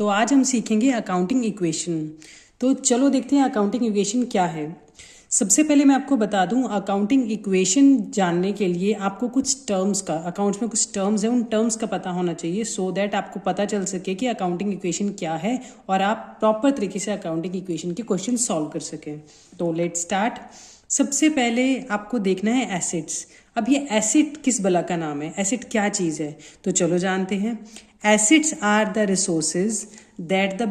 तो आज हम सीखेंगे अकाउंटिंग इक्वेशन। तो चलो देखते हैं अकाउंटिंग इक्वेशन क्या है। सबसे पहले मैं आपको बता दूं, अकाउंटिंग इक्वेशन जानने के लिए आपको कुछ टर्म्स का, अकाउंट्स में कुछ टर्म्स है, उन टर्म्स का पता होना चाहिए सो दैट आपको पता चल सके कि अकाउंटिंग इक्वेशन क्या है और आप प्रॉपर तरीके से अकाउंटिंग इक्वेशन के क्वेश्चन सॉल्व कर सकें। तो लेट्स स्टार्ट। सबसे पहले आपको देखना है एसेट्स। अब ये एसेट किस बला का नाम है, एसेट क्या चीज़ है, तो चलो जानते हैं। Assets are the resources that the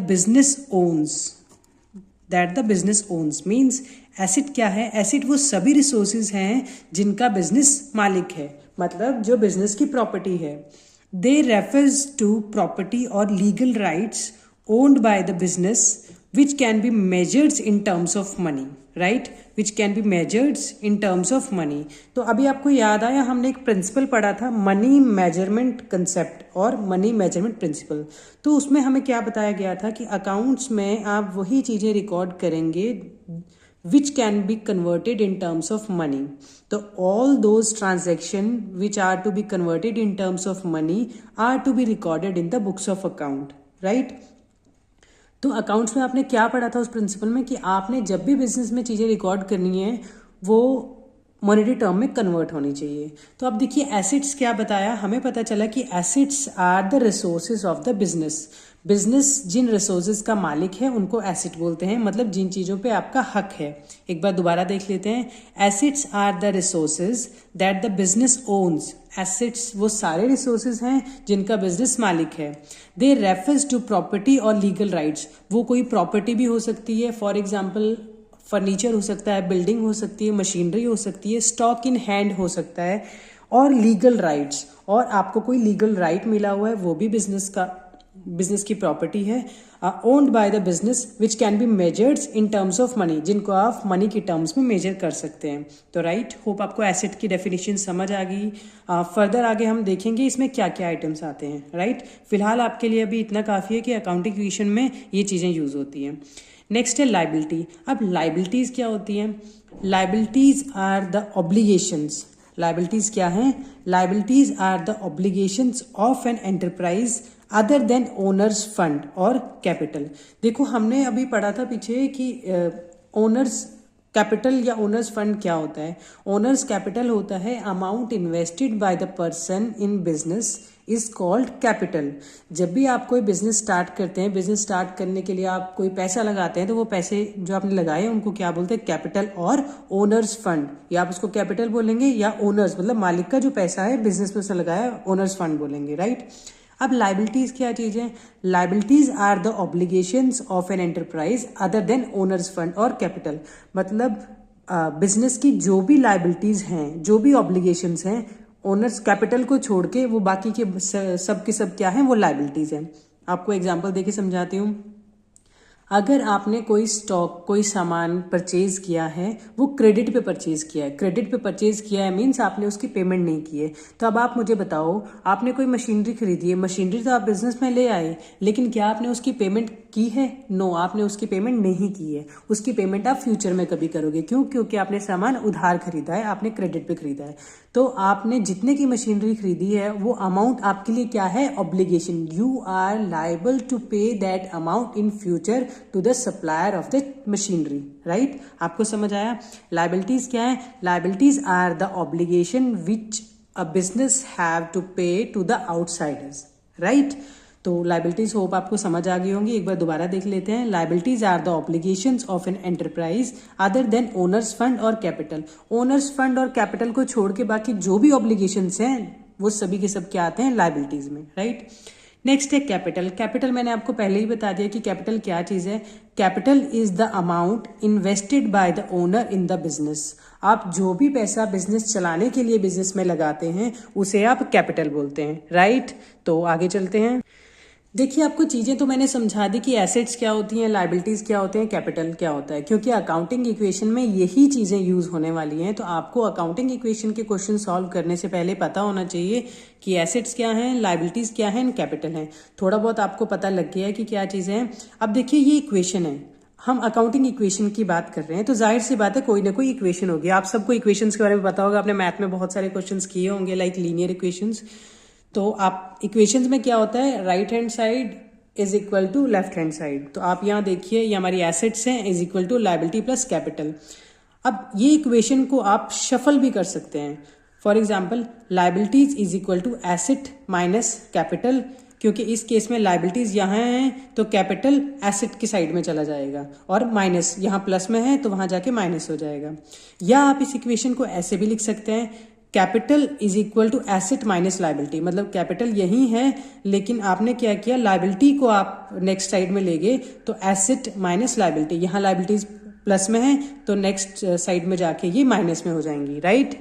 business owns means asset क्या है, एसेट वो सभी रिसोर्सेज हैं जिनका बिजनेस मालिक है, मतलब जो बिजनेस की प्रॉपर्टी है। दे रेफर्स टू प्रॉपर्टी और legal rights owned by the business which can be measured in terms of money, right? Which can be measured in terms of money. तो अभी आपको याद आया, हमने एक प्रिंसिपल पढ़ा था, मनी मेजरमेंट कंसेप्ट और मनी मेजरमेंट प्रिंसिपल। तो उसमें हमें क्या बताया गया था कि अकाउंट्स में आप वही चीज़ें रिकॉर्ड करेंगे which can be converted in terms of money. तो all those transactions which are to be converted in terms of money are to be recorded in the books of account, right? तो accounts में आपने क्या पढ़ा था उस principal में कि आपने जब भी बिजनेस में चीज़ें रिकॉर्ड करनी है वो मॉनेटरी टर्म में कन्वर्ट होनी चाहिए। तो अब देखिए एसेट्स क्या बताया, हमें पता चला कि assets are the resources of the business. Business जिन रिसोर्सेज का मालिक है उनको एसेट बोलते हैं, मतलब जिन चीज़ों पे आपका हक है। एक बार दोबारा देख लेते हैं। Assets are the resources that the business owns. Assets वो सारे रिसोर्सेज हैं जिनका बिजनेस मालिक है। दे रेफर्स टू प्रॉपर्टी और लीगल राइट्स। वो कोई प्रॉपर्टी भी हो सकती है, फॉर एग्जाम्पल फर्नीचर हो सकता है, बिल्डिंग हो सकती है, मशीनरी हो सकती है, स्टॉक इन हैंड हो सकता है, और लीगल राइट्स, और आपको कोई लीगल राइट मिला हुआ है वो भी बिजनेस की प्रॉपर्टी है। Owned by the business which can be measured in terms of money, जिनको आप मनी की टर्म्स में मेजर कर सकते हैं। तो राइट, होप आपको एसेट की डेफिनेशन समझ आ गई। फर्दर आगे हम देखेंगे इसमें क्या क्या आइटम्स आते हैं। राइट, फिलहाल आपके लिए अभी इतना काफ़ी है कि अकाउंटिंग इक्वेशन में ये चीज़ें यूज होती हैं। नेक्स्ट है लाइबिलिटी। अब लाइबिलिटीज़ क्या होती हैं? Liabilities are the obligations. Liabilities क्या हैं? Liabilities are the obligations of an enterprise other than owners fund और कैपिटल। देखो हमने अभी पढ़ा था पीछे कि ओनर्स कैपिटल या ओनर्स फंड क्या होता है। ओनर्स कैपिटल होता है amount invested by the person in business is called capital. जब भी आप कोई बिजनेस स्टार्ट करते हैं, बिजनेस स्टार्ट करने के लिए आप कोई पैसा लगाते हैं, तो वो पैसे जो आपने लगाए उनको क्या बोलते हैं? कैपिटल और ओनर्स फंड। या आप उसको कैपिटल बोलेंगे या ओनर्स, मतलब मालिक का जो पैसा है बिजनेस में से लगाया, ओनर्स फंड बोलेंगे। राइट, अब लाइबिलिटीज क्या चीज है? Liabilities are the obligations of an enterprise other than owners fund और कैपिटल। मतलब बिजनेस की जो भी लाइबिलिटीज हैं, जो भी ऑब्लिगेशंस हैं, ओनर्स कैपिटल को छोड़ के वो बाकी के सब क्या हैं? वो लाइबिलिटीज हैं। आपको एग्जांपल देके समझाती हूँ। अगर आपने कोई स्टॉक, कोई सामान परचेज किया है, वो क्रेडिट पे परचेज किया है, क्रेडिट पे परचेज किया है मीन्स आपने उसकी पेमेंट नहीं की है। तो अब आप मुझे बताओ, आपने कोई मशीनरी खरीदी है, मशीनरी तो आप बिजनेस में ले आए, लेकिन क्या आपने उसकी पेमेंट की है? नो, आपने उसकी पेमेंट नहीं की है। उसकी पेमेंट आप फ्यूचर में कभी करोगे। क्यों? क्योंकि आपने सामान उधार खरीदा है, आपने क्रेडिट पे खरीदा है। तो आपने जितने की मशीनरी खरीदी है वो अमाउंट आपके लिए क्या है? Obligation. You are liable to pay that amount in future to the supplier of the machinery. Right, आपको समझ आया? लाइबिलिटीज क्या है? Liabilities are the obligation which a business have to pay to the outsiders. Right, तो liabilities hope आपको समझ आ गई होंगी। एक बार दोबारा देख लेते हैं। Liabilities are the obligations of an enterprise other than owners fund और कैपिटल। ओनर्स फंड और कैपिटल को छोड़ के बाकी जो भी ऑब्लिगेशंस हैं वो सभी के सब क्या आते हैं? लाइबिलिटीज में। राइट, नेक्स्ट है कैपिटल। कैपिटल मैंने आपको पहले ही बता दिया कि कैपिटल क्या चीज है। Capital is the amount invested by the owner in the business. आप जो भी पैसा बिजनेस चलाने के लिए बिजनेस में लगाते हैं उसे आप कैपिटल बोलते हैं। राइट, तो आगे चलते हैं। देखिए, आपको चीज़ें तो मैंने समझा दी कि एसेट्स क्या होती हैं, लाइबिलिटीज़ क्या होते हैं, कैपिटल क्या होता है, क्योंकि अकाउंटिंग इक्वेशन में यही चीज़ें यूज़ होने वाली हैं। तो आपको अकाउंटिंग इक्वेशन के क्वेश्चन सॉल्व करने से पहले पता होना चाहिए कि एसेट्स क्या हैं, लाइबिलिटीज़ क्या हैं, कैपिटल हैं। थोड़ा बहुत आपको पता लग गया है कि क्या चीज़ें हैं। अब देखिए, ये इक्वेशन है, हम अकाउंटिंग इक्वेशन की बात कर रहे हैं, तो जाहिर सी बात है कोई ना कोई इक्वेशन होगी। आप सबको इक्वेशंस के बारे में पता होगा, आपने मैथ में बहुत सारे क्वेश्चंस किए होंगे, लाइक लीनियर इक्वेशंस। तो आप इक्वेशंस में क्या होता है, right hand side is equal to left hand side. तो आप यहाँ देखिए ये हमारी एसेट्स हैं is equal to liability plus capital. अब ये इक्वेशन को आप शफल भी कर सकते हैं। For example liabilities is equal to asset minus capital, क्योंकि इस केस में लायबिलिटीज यहाँ हैं तो कैपिटल एसेट की साइड में चला जाएगा और माइनस यहाँ प्लस में है तो वहां जाके माइनस हो जाएगा। या आप इस इक्वेशन को ऐसे भी लिख सकते हैं capital is equal to asset minus liability, मतलब कैपिटल यही है लेकिन आपने क्या किया लायबिलिटी को आप नेक्स्ट साइड में ले गए तो एसेट माइनस लायबिलिटी, यहाँ लायबिलिटीज प्लस में है तो नेक्स्ट साइड में जाके ये माइनस में हो जाएंगी, राइट।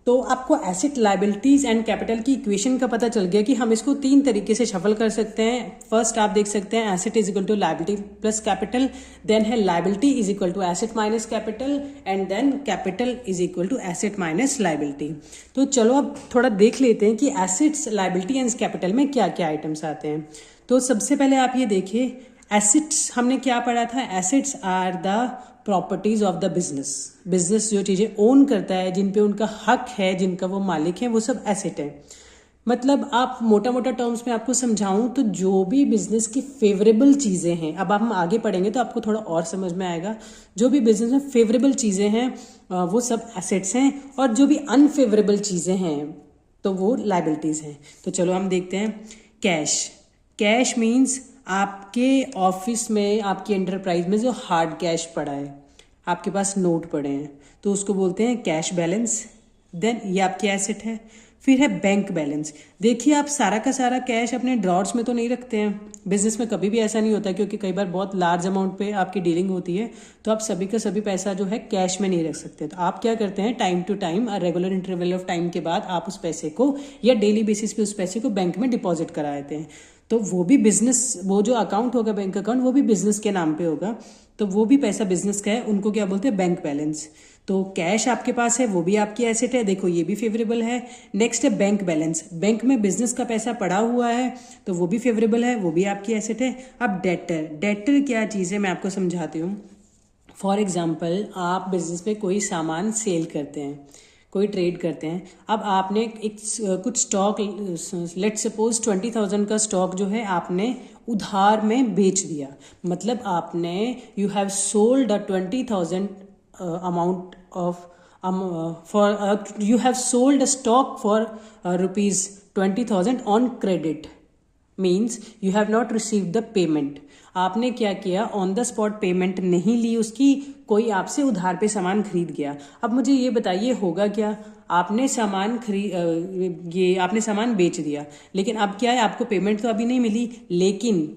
तो आपको एसेट लायबिलिटीज एंड कैपिटल की इक्वेशन का पता चल गया कि हम इसको 3 तरीके से शफल कर सकते हैं। फर्स्ट आप देख सकते हैं asset is equal to liability plus capital, then है liability is equal to asset minus capital and then capital is equal to asset minus liability. तो चलो अब थोड़ा देख लेते हैं कि एसेट्स लायबिलिटी एंड कैपिटल में क्या क्या आइटम्स आते हैं। तो सबसे पहले आप ये देखिए एसेट्स हमने क्या पढ़ा था, assets are the properties of the business. Business जो चीजें ओन करता है, जिन पे उनका हक है, जिनका वो मालिक है, वो सब एसेट है। मतलब आप मोटा मोटा टर्म्स में आपको समझाऊं तो जो भी बिजनेस की फेवरेबल चीजें हैं, अब हम आगे पढ़ेंगे तो आपको थोड़ा और समझ में आएगा, जो भी बिजनेस में फेवरेबल चीजें हैं वो सब एसेट्स हैं और जो भी अनफेवरेबल चीजें हैं तो वो लायबिलिटीज हैं। तो चलो हम देखते हैं कैश। कैश मीन्स आपके ऑफिस में, आपकी एंटरप्राइज में जो हार्ड कैश पड़ा है, आपके पास नोट पड़े हैं, तो उसको बोलते हैं कैश बैलेंस। देन ये आपकी एसेट है। फिर है बैंक बैलेंस। देखिए आप सारा का सारा कैश अपने ड्रॉर्स में तो नहीं रखते हैं, बिजनेस में कभी भी ऐसा नहीं होता क्योंकि कई बार बहुत लार्ज अमाउंट पे आपकी डीलिंग होती है, तो आप सभी का सभी पैसा जो है कैश में नहीं रख सकते। तो आप क्या करते हैं time to time regular interval of time के बाद आप उस पैसे को या डेली बेसिस पे उस पैसे को बैंक में डिपॉजिट करा देते हैं। तो वो भी बिजनेस, वो जो अकाउंट होगा बैंक अकाउंट वो भी बिजनेस के नाम पे होगा, तो वो भी पैसा बिजनेस का है, उनको क्या बोलते हैं बैंक बैलेंस। तो कैश आपके पास है वो भी आपकी एसेट है, देखो ये भी फेवरेबल है। नेक्स्ट है बैंक बैलेंस। बैंक में बिजनेस का पैसा पड़ा हुआ है तो वो भी फेवरेबल है, वो भी आपकी एसेट है। अब डेटर, डेटर क्या चीज़ है मैं आपको समझाती हूँ। फॉर एग्जाम्पल आप बिजनेस में कोई सामान सेल करते हैं, कोई ट्रेड करते हैं। अब आपने एक कुछ स्टॉक, लेट्स सपोज 20,000 का स्टॉक जो है आपने उधार में बेच दिया, मतलब आपने you have sold a 20,000 amount of you have sold a stock for rupees 20,000 on credit, means you have not received the payment। आपने क्या किया ऑन द स्पॉट पेमेंट नहीं ली उसकी, कोई आपसे उधार पे सामान खरीद गया। अब मुझे ये बताइए होगा क्या, आपने सामान आपने सामान बेच दिया लेकिन अब क्या है आपको पेमेंट तो अभी नहीं मिली, लेकिन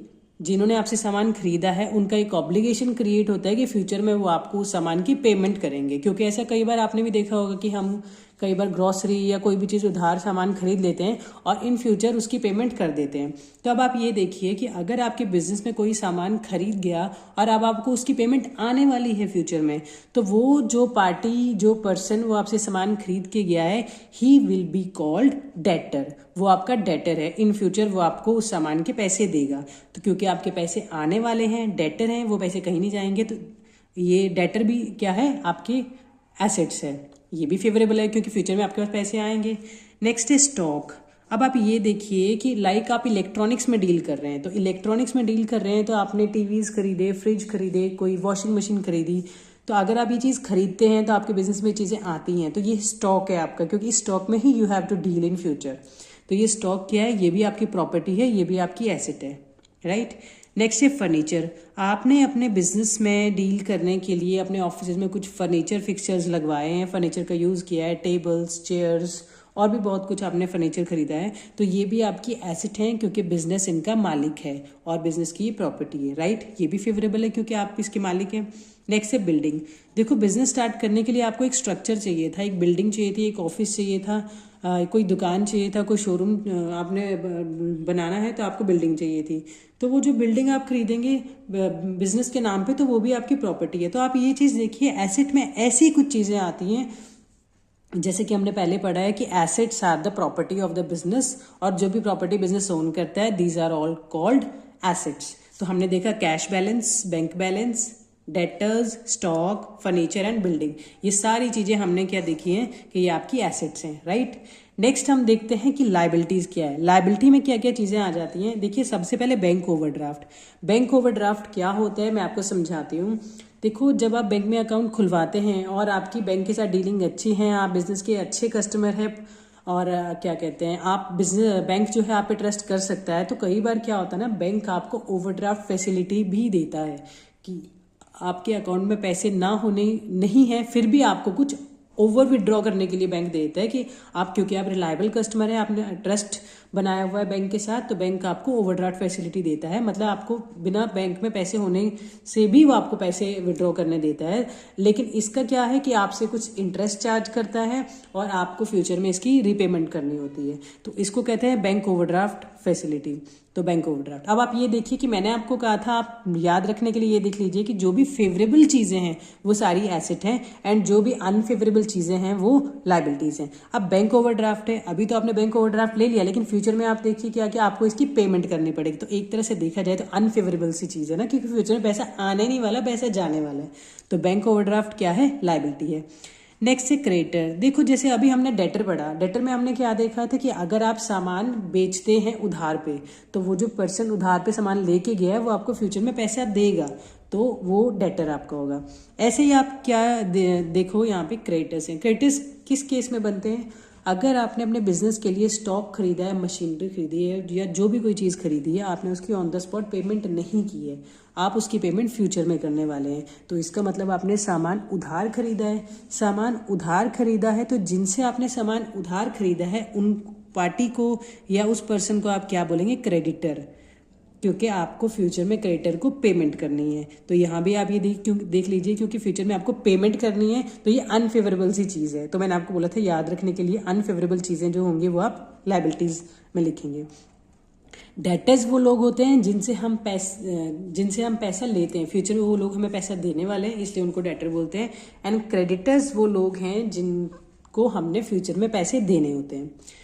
जिन्होंने आपसे सामान खरीदा है उनका एक ऑब्लिगेशन क्रिएट होता है कि फ्यूचर में वो आपको उस सामान की पेमेंट करेंगे। क्योंकि ऐसा कई बार आपने भी देखा होगा कि हम कई बार ग्रॉसरी या कोई भी चीज़ उधार सामान खरीद लेते हैं और इन फ्यूचर उसकी पेमेंट कर देते हैं। तो अब आप ये देखिए कि अगर आपके बिजनेस में कोई सामान खरीद गया और अब आपको उसकी पेमेंट आने वाली है फ्यूचर में, तो वो जो पार्टी, जो पर्सन वो आपसे सामान खरीद के गया है, he will be called debtor. वो आपका डेटर है, इन फ्यूचर वो आपको उस सामान के पैसे देगा। तो क्योंकि आपके पैसे आने वाले हैं, डेटर हैं, वो पैसे कहीं नहीं जाएंगे, तो ये डेटर भी क्या है आपके एसेट्स है, ये भी फेवरेबल है क्योंकि फ्यूचर में आपके पास पैसे आएंगे। नेक्स्ट है स्टॉक। अब आप ये देखिए कि लाइक आप इलेक्ट्रॉनिक्स में डील कर रहे हैं, तो इलेक्ट्रॉनिक्स में डील कर रहे हैं तो आपने टीवीज खरीदे, फ्रिज खरीदे, कोई वॉशिंग मशीन खरीदी, तो अगर आप ये चीज़ खरीदते हैं तो आपके बिजनेस में चीज़ें आती हैं, तो ये स्टॉक है आपका, क्योंकि इस स्टॉक में ही you have to deal in future. तो ये स्टॉक क्या है, ये भी आपकी प्रॉपर्टी है, ये भी आपकी एसेट है, राइट। नेक्स्ट है फर्नीचर। आपने अपने बिजनेस में डील करने के लिए अपने ऑफिस में कुछ फर्नीचर फिक्सचर्स लगवाए हैं, फर्नीचर का यूज़ किया है, टेबल्स, चेयर्स और भी बहुत कुछ आपने फर्नीचर खरीदा है, तो ये भी आपकी एसेट है क्योंकि बिजनेस इनका मालिक है और बिजनेस की ये प्रॉपर्टी है, राइट। ये भी फेवरेबल है क्योंकि आप इसके मालिक हैं। नेक्स्ट है बिल्डिंग। देखो बिजनेस स्टार्ट करने के लिए आपको एक स्ट्रक्चर चाहिए था, एक बिल्डिंग चाहिए थी, एक ऑफिस चाहिए था, कोई दुकान चाहिए था, कोई शोरूम आपने बनाना है तो आपको बिल्डिंग चाहिए थी। तो वो जो बिल्डिंग आप खरीदेंगे बिजनेस के नाम पे, तो वो भी आपकी प्रॉपर्टी है। तो आप ये चीज़ देखिए, एसेट में ऐसी कुछ चीज़ें आती हैं जैसे कि हमने पहले पढ़ा है कि assets are the property of the business, और जो भी प्रॉपर्टी बिजनेस ओन करता है these are all called assets. तो हमने देखा cash balance, bank balance, debtors, stock, furniture and building, ये सारी चीज़ें हमने क्या देखी हैं कि ये आपकी एसेट्स हैं, राइट। नेक्स्ट हम देखते हैं कि लाइबिलिटीज क्या है। लाइबिलिटी में क्या क्या चीजें आ जाती हैं। देखिए सबसे पहले बैंक ओवरड्राफ्ट। बैंक ओवरड्राफ्ट क्या होता है मैं आपको समझाती हूँ। देखो जब आप बैंक में अकाउंट खुलवाते हैं और आपकी बैंक के साथ डीलिंग अच्छी है, आप बिजनेस के अच्छे कस्टमर हैं और क्या कहते हैं आप बिजनेस बैंक जो है आप पे ट्रस्ट कर सकता है, तो कई बार क्या होता है ना, बैंक आपको ओवरड्राफ्ट फैसिलिटी भी देता है कि आपके अकाउंट में पैसे ना होने नहीं है फिर भी आपको कुछ ओवर विड्रॉ करने के लिए बैंक देता है कि आप, क्योंकि आप रिलायबल कस्टमर है, आपने ट्रस्ट बनाया हुआ है बैंक के साथ, तो बैंक आपको ओवरड्राफ्ट फैसिलिटी देता है। मतलब आपको बिना बैंक में पैसे होने से भी वो आपको पैसे विड्रॉ करने देता है। लेकिन इसका क्या है कि आपसे कुछ इंटरेस्ट चार्ज करता है और आपको फ्यूचर में इसकी रीपेमेंट करनी होती है, तो इसको कहते हैं बैंक ओवरड्राफ्ट फैसिलिटी। तो बैंक ओवरड्राफ्ट। अब आप ये देखिए कि मैंने आपको कहा था, आप याद रखने के लिए ये देख लीजिए कि जो भी फेवरेबल चीजें हैं वो सारी एसेट हैं एंड जो भी अनफेवरेबल चीजें हैं वो लाइबिलिटीज हैं। अब बैंक ओवरड्राफ्ट है, अभी तो आपने बैंक ओवरड्राफ्ट ले लिया, लेकिन फ्यूचर में आप देखिए क्या क्या आपको इसकी पेमेंट करनी पड़ेगी। तो एक तरह से देखा जाए तो अनफेवरेबल सी चीज है ना, क्योंकि फ्यूचर में पैसा आने नहीं वाला, पैसा जाने वाला है। तो बैंक ओवरड्राफ्ट क्या है, लाइबिलिटी है। नेक्स्ट है क्रेडिटर। देखो जैसे अभी हमने डेटर पढ़ा, डेटर में हमने क्या देखा था कि अगर आप सामान बेचते हैं उधार पे, तो वो जो पर्सन उधार पे सामान लेके गया है वो आपको फ्यूचर में पैसा देगा, तो वो डेटर आपका होगा। ऐसे ही आप क्या देखो यहाँ पे क्रेडिटर्स हैं। क्रेडिटर्स किस केस में बनते हैं, अगर आपने अपने बिजनेस के लिए स्टॉक खरीदा है, मशीनरी खरीदी है या जो भी कोई चीज़ खरीदी है, आपने उसकी ऑन द स्पॉट पेमेंट नहीं की है, आप उसकी पेमेंट फ्यूचर में करने वाले हैं, तो इसका मतलब आपने सामान उधार खरीदा है। सामान उधार खरीदा है तो जिनसे आपने सामान उधार खरीदा है उन पार्टी को या उस पर्सन को आप क्या बोलेंगे, क्रेडिटर, क्योंकि आपको फ्यूचर में क्रेडिटर को पेमेंट करनी है। तो यहाँ भी आप ये देख लीजिए, क्योंकि फ्यूचर में आपको पेमेंट करनी है तो ये अनफेवरेबल सी चीज़ है। तो मैंने आपको बोला था याद रखने के लिए अनफेवरेबल चीज़ें जो होंगी वो आप लाइबिलिटीज में लिखेंगे। डेटर्स वो लोग होते हैं जिनसे हम पैसा लेते हैं, फ्यूचर में वो लोग हमें पैसा देने वाले हैं, इसलिए उनको डेटर बोलते हैं। एंड क्रेडिटर्स वो लोग हैं जिनको हमने फ्यूचर में पैसे देने होते हैं।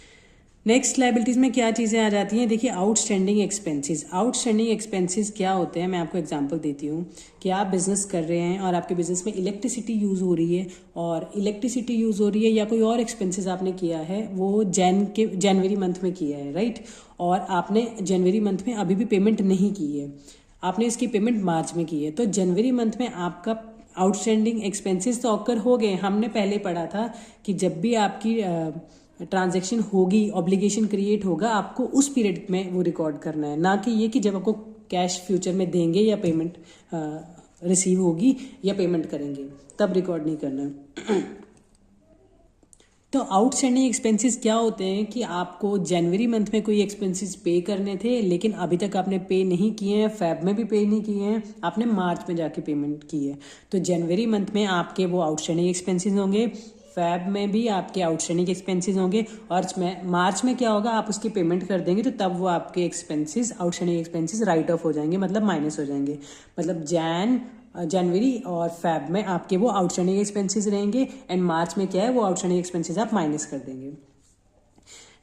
नेक्स्ट लाइबिलिटीज में क्या चीज़ें आ जाती हैं, देखिए आउटस्टैंडिंग एक्सपेंसेस। आउटस्टैंडिंग एक्सपेंसेस क्या होते हैं, मैं आपको एग्जांपल देती हूँ कि आप बिजनेस कर रहे हैं और आपके बिजनेस में इलेक्ट्रिसिटी यूज़ हो रही है, और इलेक्ट्रिसिटी यूज़ हो रही है या कोई और एक्सपेंसेस आपने किया है, वो जनवरी मंथ में किया है, राइट, और आपने जनवरी मंथ में अभी भी पेमेंट नहीं की है, आपने इसकी पेमेंट मार्च में की है, तो जनवरी मंथ में आपका आउटस्टैंडिंग एक्सपेंसेस तो ऑकर हो गए। हमने पहले पढ़ा था कि जब भी आपकी ट्रांजैक्शन होगी, ऑब्लिगेशन क्रिएट होगा, आपको उस पीरियड में वो रिकॉर्ड करना है, ना कि ये कि जब आपको कैश फ्यूचर में देंगे या पेमेंट रिसीव होगी या पेमेंट करेंगे तब रिकॉर्ड नहीं करना है। तो आउटस्टैंडिंग एक्सपेंसेस क्या होते हैं कि आपको जनवरी मंथ में कोई एक्सपेंसेस पे करने थे लेकिन अभी तक आपने पे नहीं किए हैं, फेब में भी पे नहीं किए हैं, आपने मार्च में जाके पेमेंट की है, तो जनवरी मंथ में आपके वो आउटस्टैंडिंग एक्सपेंसेस होंगे, फैब में भी आपके आउटस्टैंडिंग एक्सपेंसेस होंगे, और मार्च में क्या होगा, आप उसकी पेमेंट कर देंगे तो तब वो आपके expenses, outstanding expenses right of हो जाएंगे, मतलब माइनस हो जाएंगे। मतलब जनवरी और फैब में आपके वो आउटस्टैंडिंग एक्सपेंसेस रहेंगे एंड मार्च में क्या है, वो आउटस्टैंडिंग एक्सपेंसेस आप माइनस कर देंगे।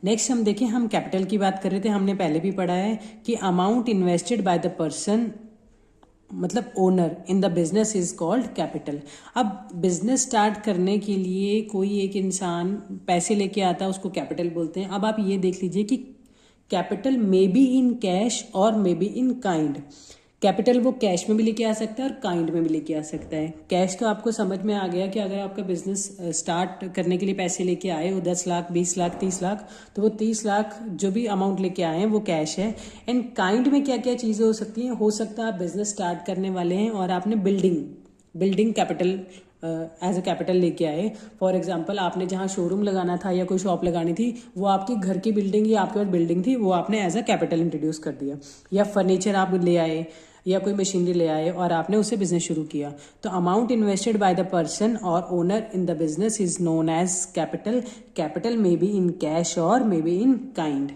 नेक्स्ट हम देखें, हम कैपिटल की बात कर रहे थे, हमने पहले भी पढ़ा है कि amount invested by the person, मतलब owner in the business is called capital. अब बिजनेस स्टार्ट करने के लिए कोई एक इंसान पैसे लेके आता है, उसको कैपिटल बोलते हैं। अब आप ये देख लीजिए कि capital may be in cash और may be in kind. Capital वो कैश में भी लेके आ सकता है और काइंड में भी लेके आ सकता है। कैश तो आपको समझ में आ गया कि अगर आपका बिजनेस स्टार्ट करने के लिए पैसे लेके आए वो 10 लाख 20 लाख 30 लाख, तो वो 30 लाख जो भी अमाउंट लेके आए हैं वो कैश है। एंड काइंड में क्या क्या चीज़ें हो सकती हैं, हो सकता है आप बिजनेस स्टार्ट करने वाले हैं और आपने building capital as a capital लेके आए। फॉर एग्जाम्पल आपने जहाँ शोरूम लगाना था या कोई शॉप लगानी थी, वो आपकी घर की बिल्डिंग या आपके पास बिल्डिंग थी, वो आपने एज अ कैपिटल इंट्रोड्यूस कर दिया। या फर्नीचर आप ले आए या कोई मशीनरी ले आए और आपने उससे बिजनेस शुरू किया, तो amount invested by the person और owner in the business is known as capital. Capital may be in cash और may be in kind,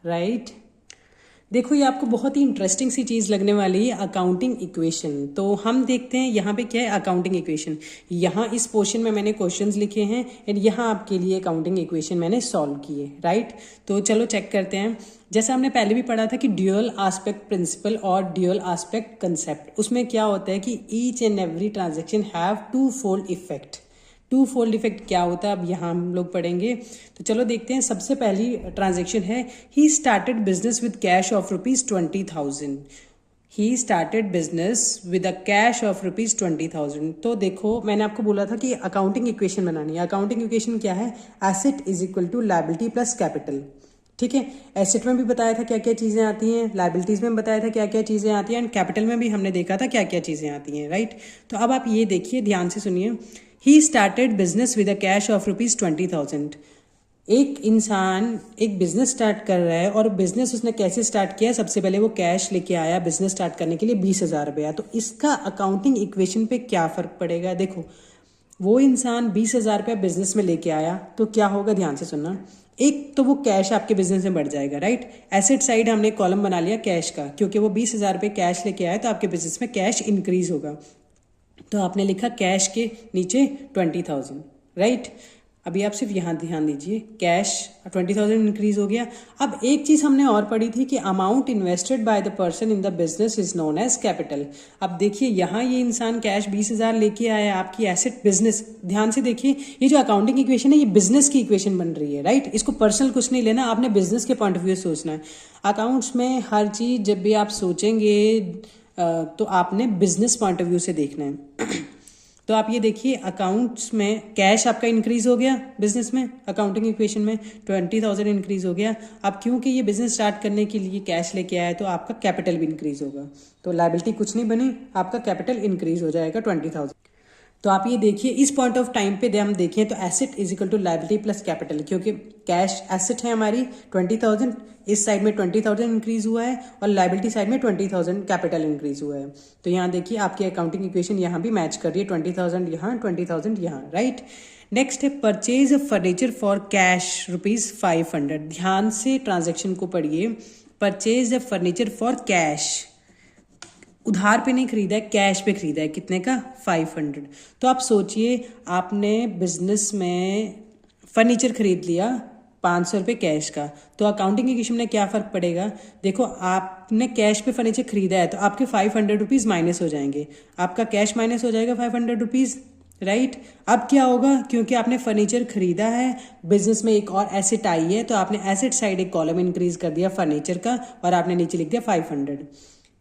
right. देखो ये आपको बहुत ही इंटरेस्टिंग सी चीज़ लगने वाली है, अकाउंटिंग इक्वेशन। तो हम देखते हैं यहाँ पे क्या है, अकाउंटिंग इक्वेशन। यहाँ इस पोर्शन में मैंने क्वेश्चंस लिखे हैं एंड यहाँ आपके लिए अकाउंटिंग इक्वेशन मैंने सॉल्व किए, राइट। तो चलो चेक करते हैं। जैसा हमने पहले भी पढ़ा था कि ड्यूअल एस्पेक्ट प्रिंसिपल और ड्यूअल एस्पेक्ट कंसेप्ट, उसमें क्या होता है कि each and every transaction have two fold effect. Two fold effect क्या होता है अब यहाँ हम लोग पढ़ेंगे। तो चलो देखते हैं। सबसे पहली ट्रांजेक्शन है he started business with cash of ₹20,000। He started business with a cash of ₹20,000। तो देखो मैंने आपको बोला था कि अकाउंटिंग इक्वेशन बनानी है। अकाउंटिंग इक्वेशन क्या है? Asset is equal to liability plus capital. ठीक है, एसेट में भी बताया था क्या क्या चीजें आती हैं, लायबिलिटीज में बताया था क्या क्या चीजें आती हैं, एंड कैपिटल में भी हमने देखा था क्या क्या चीजें आती हैं, राइट। तो अब आप ये देखिए, ध्यान से सुनिए। He started business with a cash of ₹20,000। एक इंसान एक बिजनेस स्टार्ट कर रहा है, और बिजनेस उसने कैसे स्टार्ट किया? सबसे पहले वो कैश लेके आया बिजनेस स्टार्ट करने के लिए 20,000 रुपया। तो इसका अकाउंटिंग इक्वेशन पे क्या फर्क पड़ेगा? देखो, वो इंसान 20,000 रुपया बिजनेस में लेके आया तो क्या होगा, ध्यान से सुनना। एक तो वो कैश आपके बिजनेस में बढ़ जाएगा, राइट। एसेट साइड हमने कॉलम बना लिया कैश का, क्योंकि वो 20,000 रुपये कैश लेके आया तो आपके बिजनेस में कैश इंक्रीज होगा। तो आपने लिखा कैश के नीचे 20,000, राइट। अभी आप सिर्फ यहाँ ध्यान दीजिए, कैश 20,000 इंक्रीज हो गया। अब एक चीज हमने और पढ़ी थी कि amount invested by the person in the business is known as capital. अब देखिए यहाँ ये इंसान कैश 20,000 लेके आया, आपकी एसेट बिजनेस। ध्यान से देखिए, ये जो अकाउंटिंग इक्वेशन है ये बिजनेस की इक्वेशन बन रही है, राइट। इसको पर्सनल कुछ नहीं लेना, आपने बिजनेस के पॉइंट ऑफ व्यू से सोचना है। अकाउंट्स में हर चीज जब भी आप सोचेंगे तो आपने बिजनेस पॉइंट ऑफ व्यू से देखना है। तो आप ये देखिए, अकाउंट्स में कैश आपका इंक्रीज हो गया, बिजनेस में अकाउंटिंग इक्वेशन में 20,000 इंक्रीज हो गया। अब क्योंकि ये बिजनेस स्टार्ट करने के लिए कैश लेके आया तो आपका कैपिटल भी इंक्रीज होगा। तो लायबिलिटी कुछ नहीं बनी, आपका कैपिटल इंक्रीज हो जाएगा 20,000। तो आप ये देखिए, इस पॉइंट ऑफ टाइम पे हम देखें तो asset is equal to liability plus capital, क्योंकि कैश एसेट है हमारी 20,000, इस साइड में 20,000 इंक्रीज हुआ है और लायबिलिटी साइड में 20,000 कैपिटल इंक्रीज हुआ है। तो यहाँ देखिए आपकी अकाउंटिंग इक्वेशन यहाँ भी मैच कर रही है, 20,000 यहाँ, 20,000 यहाँ, राइट। नेक्स्ट है purchase of furniture for cash ₹500। ध्यान से ट्रांजेक्शन को पढ़िए। Purchase of furniture for cash, उधार पे नहीं खरीदा है, कैश पे खरीदा है। कितने का? 500। तो आप सोचिए, आपने बिजनेस में फर्नीचर खरीद लिया 500 रुपये कैश का, तो अकाउंटिंग इक्वेशन में क्या फर्क पड़ेगा? देखो, आपने कैश पे फर्नीचर खरीदा है तो आपके 500 रुपीज़ माइनस हो जाएंगे, आपका कैश माइनस हो जाएगा 500 रुपीज़, राइट। अब क्या होगा, क्योंकि आपने फर्नीचर खरीदा है, बिजनेस में एक और एसेट आई है, तो आपने एसेट साइड एक कॉलम इंक्रीज कर दिया फर्नीचर का, और आपने नीचे लिख दिया 500।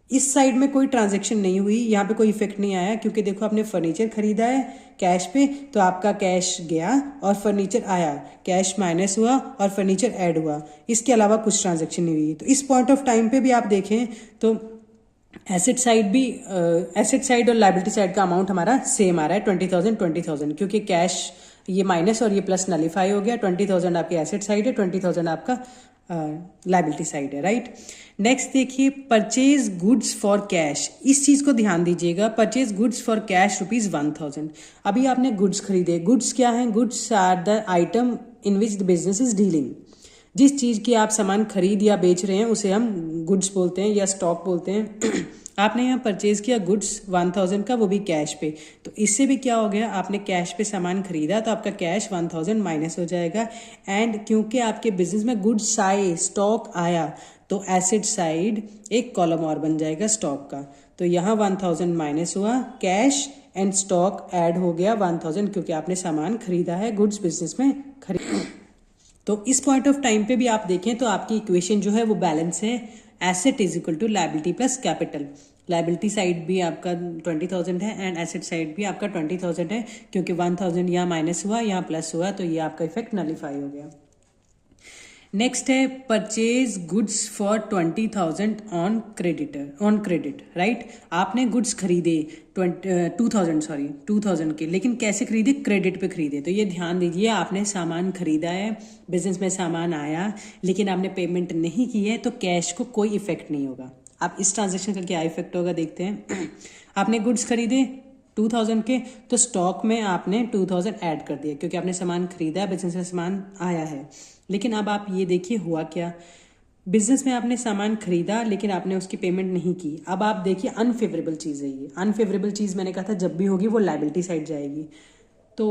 इस साइड में कोई ट्रांजैक्शन नहीं हुई, यहाँ पे कोई इफेक्ट नहीं आया, क्योंकि देखो आपने फर्नीचर खरीदा है कैश पे, तो आपका कैश गया और फर्नीचर आया, कैश माइनस हुआ और फर्नीचर ऐड हुआ। इसके अलावा कुछ ट्रांजैक्शन नहीं हुई। तो इस पॉइंट ऑफ टाइम पे भी आप देखें तो एसेट साइड और लायबिलिटी साइड का अमाउंट हमारा सेम आ रहा है, 20,000, क्योंकि कैश ये माइनस और ये प्लस नलीफाई हो गया। 20,000 आपकी एसेट साइड है, 20,000 आपका लायबिलिटी साइड है, राइट। नेक्स्ट देखिए, परचेज गुड्स फॉर कैश। इस चीज को ध्यान दीजिएगा, परचेज गुड्स फॉर कैश ₹1,000। अभी आपने गुड्स खरीदे। गुड्स क्या है? Goods are the item in which the business is dealing. जिस चीज की आप सामान खरीद या बेच रहे हैं उसे हम गुड्स बोलते हैं या स्टॉक बोलते हैं। आपने यहाँ परचेज किया गुड्स 1,000 का, वो भी कैश पे। तो इससे भी क्या हो गया, आपने कैश पे सामान खरीदा तो आपका कैश 1,000 माइनस हो जाएगा। एंड क्योंकि आपके बिजनेस में गुड्स आए, स्टॉक आया, तो एसेट साइड एक कॉलम और बन जाएगा स्टॉक का। तो यहाँ 1,000 माइनस हुआ, कैश एंड स्टॉक ऐड हो गया 1,000, क्योंकि आपने सामान खरीदा है, गुड्स बिजनेस में खरीदा। तो इस पॉइंट ऑफ टाइम पे भी आप देखें तो आपकी इक्वेशन जो है वो बैलेंस है। Asset is equal to liability plus capital. Liability side भी आपका 20,000 है एंड एसेट साइड भी आपका 20,000 है, क्योंकि 1,000 यहाँ माइनस हुआ, यहाँ प्लस हुआ, तो ये आपका इफेक्ट नलीफाई हो गया। नेक्स्ट है purchase goods for 20,000 on credit, right. आपने गुड्स खरीदे 2,000 के, लेकिन कैसे खरीदे? क्रेडिट पे खरीदे। तो ये ध्यान दीजिए, आपने सामान खरीदा है, बिजनेस में सामान आया, लेकिन आपने पेमेंट नहीं की है, तो कैश को कोई इफेक्ट नहीं होगा। अब इस ट्रांजेक्शन का क्या इफेक्ट होगा देखते हैं। आपने गुड्स खरीदे 2,000 के, तो स्टॉक में आपने 2,000 ऐड कर दिया, क्योंकि आपने सामान खरीदा है, बिजनेस में सामान आया है। लेकिन अब आप ये देखिए हुआ क्या, बिजनेस में आपने सामान खरीदा लेकिन आपने उसकी पेमेंट नहीं की। अब आप देखिए अनफेवरेबल चीज़ है ये। अनफेवरेबल चीज़ मैंने कहा था जब भी होगी वो लायबिलिटी साइड जाएगी। तो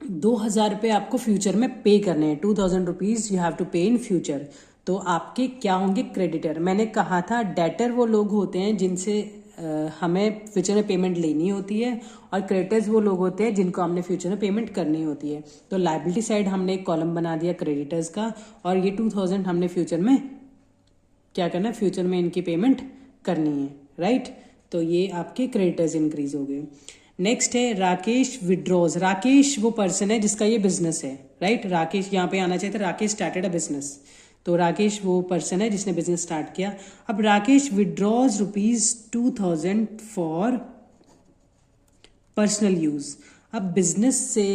2,000 रुपये आपको फ्यूचर में पे करने हैं, 2,000 रुपीज़ यू हैव टू पे इन फ्यूचर। तो आपके क्या होंगे? क्रेडिटर। मैंने कहा था डेटर वो लोग होते हैं जिनसे हमें फ्यूचर में पेमेंट लेनी होती है, और क्रेडिटर्स वो लोग होते हैं जिनको हमने फ्यूचर में पेमेंट करनी होती है। तो लाइबिलिटी साइड हमने एक कॉलम बना दिया क्रेडिटर्स का, और ये 2000 हमने फ्यूचर में क्या करना है, फ्यूचर में इनकी पेमेंट करनी है, राइट। तो ये आपके क्रेडिटर्स इंक्रीज हो गए। नेक्स्ट है राकेश विड्रॉज। राकेश वो पर्सन है जिसका ये बिजनेस है, राइट। राकेश यहाँ पे आना चाहिए था, राकेश स्टार्टेड अ बिजनेस। तो राकेश वो पर्सन है जिसने बिजनेस स्टार्ट किया। अब Rakesh withdraws ₹2000 for personal use. अब बिजनेस से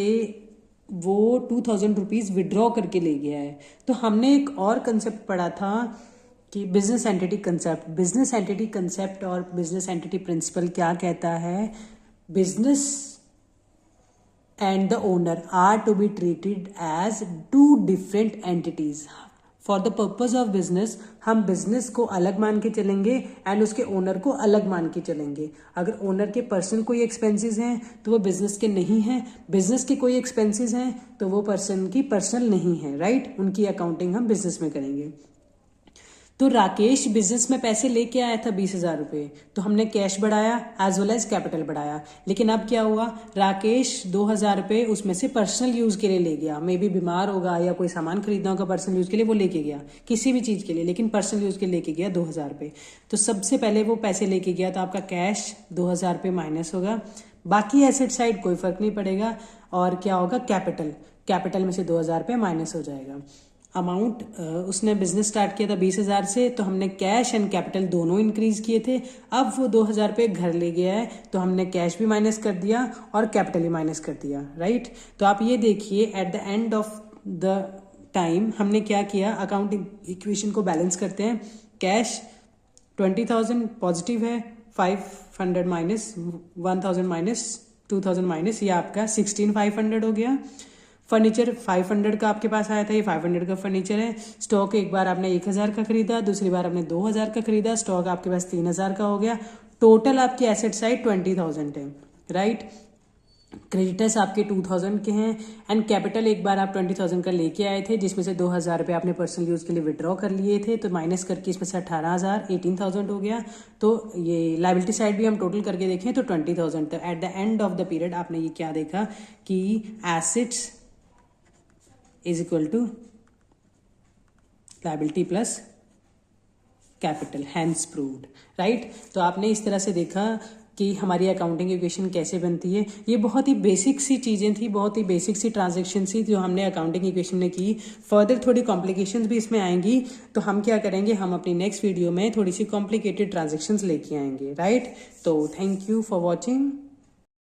वो 2000 रुपीज विड्रॉ करके ले गया है। तो हमने एक और कंसेप्ट पढ़ा था कि business entity concept. Business entity concept और बिजनेस एंटिटी प्रिंसिपल क्या कहता है, business and the owner are to be treated as two different entities. For the purpose of business हम बिजनेस को अलग मान के चलेंगे एंड उसके ओनर को अलग मान के चलेंगे। अगर ओनर के पर्सनल कोई एक्सपेंसेस हैं तो वो बिजनेस के नहीं हैं, बिजनेस के कोई एक्सपेंसेस हैं तो वो पर्सन की पर्सनल नहीं है, राइट। उनकी अकाउंटिंग हम बिजनेस में करेंगे। तो राकेश बिजनेस में पैसे लेके आया था 20,000 रुपये, तो हमने कैश बढ़ाया एज वेल एज कैपिटल बढ़ाया। लेकिन अब क्या हुआ, राकेश 2,000 रुपये उसमें से पर्सनल यूज के लिए ले गया। मे बी बीमार होगा या कोई सामान खरीदना होगा पर्सनल यूज के लिए, वो लेके गया किसी भी चीज के लिए, लेकिन पर्सनल यूज के लिए लेके गया 2,000 रुपये। तो सबसे पहले वो पैसे लेके गया तो आपका कैश 2,000 रुपये माइनस होगा, बाकी एसेट साइड कोई फर्क नहीं पड़ेगा। और क्या होगा, कैपिटल, कैपिटल में से 2,000 रुपये माइनस हो जाएगा। अमाउंट उसने बिजनेस स्टार्ट किया था 20,000 से, तो हमने कैश एंड कैपिटल दोनों इंक्रीज किए थे। अब वो 2,000 रुपये घर ले गया है तो हमने कैश भी माइनस कर दिया और कैपिटल भी माइनस कर दिया, राइट। तो आप ये देखिए eight the end of the time हमने क्या किया, अकाउंटिंग इक्वेशन को बैलेंस करते हैं। कैश 20,000 पॉजिटिव है, 500 माइनस 1,000 माइनस 2,000 माइनस, ये आपका 16,500 हो गया। फर्नीचर 500 का आपके पास आया था, ये 500 का फर्नीचर है। स्टॉक एक बार आपने 1,000 का खरीदा, दूसरी बार आपने 2,000 का खरीदा, स्टॉक आपके पास 3,000 का हो गया। टोटल आपकी एसेट साइड 20,000 है, राइट। क्रेडिटर्स आपके 2,000 के हैं एंड कैपिटल एक बार आप 20,000 का लेके आए थे, जिसमें से 2,000 रुपये आपने पर्सनल यूज के लिए विड्रॉ कर लिए थे, तो माइनस करके इसमें से 18,000 18,000 हो गया। तो ये लाइबिलिटी साइड भी हम टोटल करके देखें तो 20,000। तो at the end of the period आपने ये क्या देखा कि assets is equal to liability plus capital, hence proved, right. तो आपने इस तरह से देखा कि हमारी अकाउंटिंग इक्वेशन कैसे बनती है। ये बहुत ही बेसिक सी चीज़ें थी, बहुत ही बेसिक सी ट्रांजैक्शन थी जो हमने अकाउंटिंग इक्वेशन में की। फर्दर थोड़ी कॉम्प्लिकेशंस भी इसमें आएंगी, तो हम क्या करेंगे, हम अपनी नेक्स्ट वीडियो में थोड़ी सी कॉम्प्लिकेटेड ट्रांजैक्शंस लेके आएंगे, राइट। तो थैंक यू फॉर वॉचिंग।